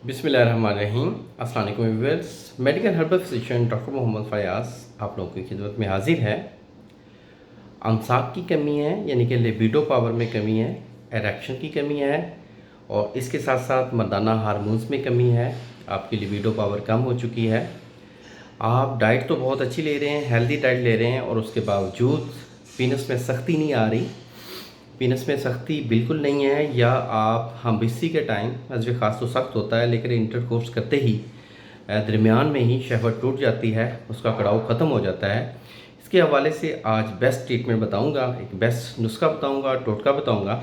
बिस्मिल्लाहिर्रहमानिर्रहीम। अस्सलाम वालेकुम viewers. Medical herbal physician doctor Mohammad Fayaz आप लोगों की खिदमत में हाजिर है। अमसाक की कमी है, यानी कि लिबिडो पावर में कमी है, एरेक्शन की कमी है और इसके साथ साथ मर्दाना हार्मोन्स में कमी है। आपकी लिबिडो पावर कम हो चुकी है। आप डाइट तो बहुत अच्छी ले रहे हैं, हेल्दी डाइट ले रहे हैं और उसके बावजूद पीनस में सख्ती नहीं आ रही। पीनस में सख्ती बिल्कुल नहीं है, या आप हमबिस्सी के टाइम नज़र ख़ास तो सख्त होता है, लेकिन इंटरकोर्स करते ही दरमियान में ही शहवत टूट जाती है, उसका कड़ाव ख़त्म हो जाता है। इसके हवाले से आज बेस्ट ट्रीटमेंट बताऊंगा, एक बेस्ट नुस्खा बताऊंगा, टोटका बताऊंगा।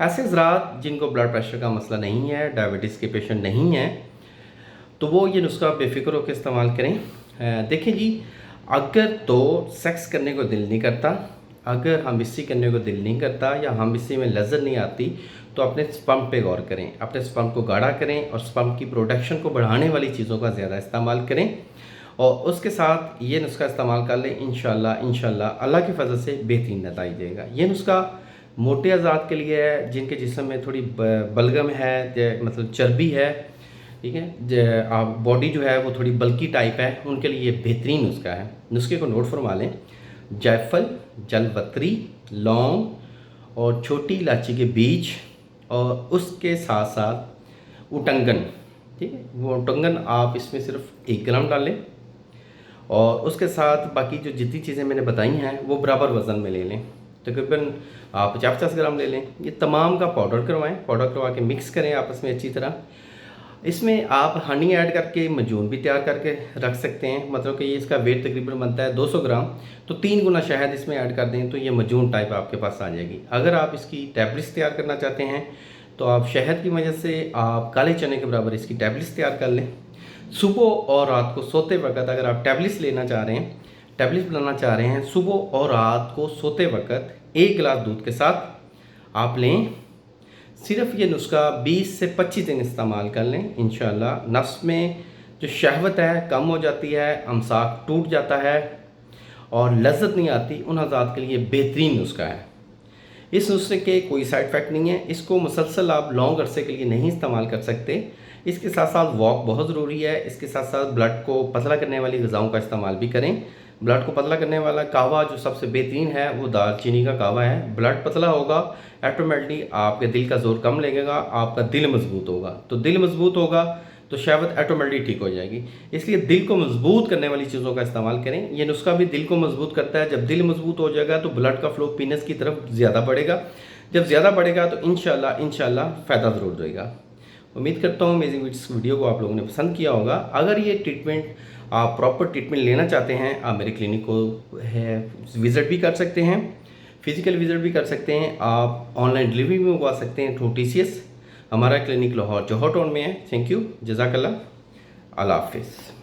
ऐसे हज़रात जिनको ब्लड प्रेशर का मसला नहीं है, डायबिटीज़ के पेशेंट नहीं हैं, तो वो ये नुस्खा बेफिक्र होकर इस्तेमाल करें। देखिए जी, अगर तो सेक्स करने को दिल नहीं करता, अगर हमबिस्सी करने को दिल नहीं करता या हमबिस्सी में लज़्ज़त नहीं आती, तो अपने स्पर्म पे गौर करें, अपने स्पर्म को गाढ़ा करें और स्पर्म की प्रोडक्शन को बढ़ाने वाली चीज़ों का ज़्यादा इस्तेमाल करें और उसके साथ ये नुस्खा इस्तेमाल कर लें। इंशाल्लाह अल्लाह के फजल से बेहतरीन नतीजा देगा। ये नुस्खा मोटे अज़ात के लिए है, जिनके जिस्म में थोड़ी बलगम है, मतलब चर्बी है, ठीक है, आप बॉडी जो है वो थोड़ी बल्की टाइप है, उनके लिए ये बेहतरीन नुस्खा है। नुस्खे को नोट फरमा लें। जायफल, जलपत्री, लौंग और छोटी इलायची के बीज और उसके साथ साथ उटंगन, ठीक है, वो उटंगन आप इसमें सिर्फ 1 ग्राम डालें और उसके साथ बाकी जो जितनी चीज़ें मैंने बताई हैं वो बराबर वज़न में ले लें। तकरीबन आप 50-50 ग्राम ले लें। ये तमाम का पाउडर करवाएं, पाउडर करवा के मिक्स करें आपस में अच्छी तरह। इसमें आप हनी ऐड करके मजून भी तैयार करके रख सकते हैं, मतलब कि ये इसका वेट तकरीबन बनता है 200 ग्राम, तो 3 गुना शहद इसमें ऐड कर दें तो ये मजून टाइप आपके पास आ जाएगी। अगर आप इसकी टैबलेट्स तैयार करना चाहते हैं तो आप शहद की वजह से आप काले चने के बराबर इसकी टैबलेट्स तैयार कर लें। सुबह और रात को सोते वक्त अगर आप टैबलेट्स लेना चाह रहे हैं, टैबलेट्स बनाना चाह रहे हैं, सुबह और रात को सोते वक्त 1 गिलास दूध के साथ आप लें। सिर्फ ये नुस्खा 20 से 25 दिन इस्तेमाल कर लें, इंशाल्लाह नफ्स में जो शहवत है कम हो जाती है, अमसाक टूट जाता है और लज्जत नहीं आती, उन हज़रात के लिए बेहतरीन नुस्खा है। इस नुस्खे के कोई साइड इफ़ेक्ट नहीं है। इसको मुसलसल आप लॉन्ग अरसे के लिए नहीं इस्तेमाल कर सकते। इसके साथ साथ वॉक बहुत ज़रूरी है। इसके साथ साथ ब्लड को पतला करने वाली ग़िज़ाओं का इस्तेमाल भी करें। ब्लड को पतला करने वाला कहवा जो सबसे बेहतरीन है वो दालचीनी का कहवा है। ब्लड पतला होगा, ऑटोमेटिकली आपके दिल का ज़ोर कम लगेगा, आपका दिल मजबूत होगा। तो दिल मजबूत होगा तो शहवत ऑटोमेटिकली ठीक हो जाएगी। इसलिए दिल को मजबूत करने वाली चीज़ों का इस्तेमाल करें। ये नुस्खा भी दिल को मजबूत करता है। जब दिल मजबूत हो जाएगा तो ब्लड का फ्लो पीनस की तरफ ज़्यादा बढ़ेगा। जब ज़्यादा बढ़ेगा तो इंशाल्लाह फ़ायदा ज़रूर देगा। उम्मीद करता हूँ मेरी इस वीडियो को आप लोगों ने पसंद किया होगा। अगर ये ट्रीटमेंट आप प्रॉपर ट्रीटमेंट लेना चाहते हैं, आप मेरे क्लिनिक को है विज़िट भी कर सकते हैं, फिज़िकल विज़िट भी कर सकते हैं, आप ऑनलाइन डिलीवरी भी मंगवा सकते हैं थ्रू TCS। हमारा क्लिनिक लाहौर जौहर टाउन में है। थैंक यू, जज़ाकल्लाह, अल्लाह हाफ़िज़।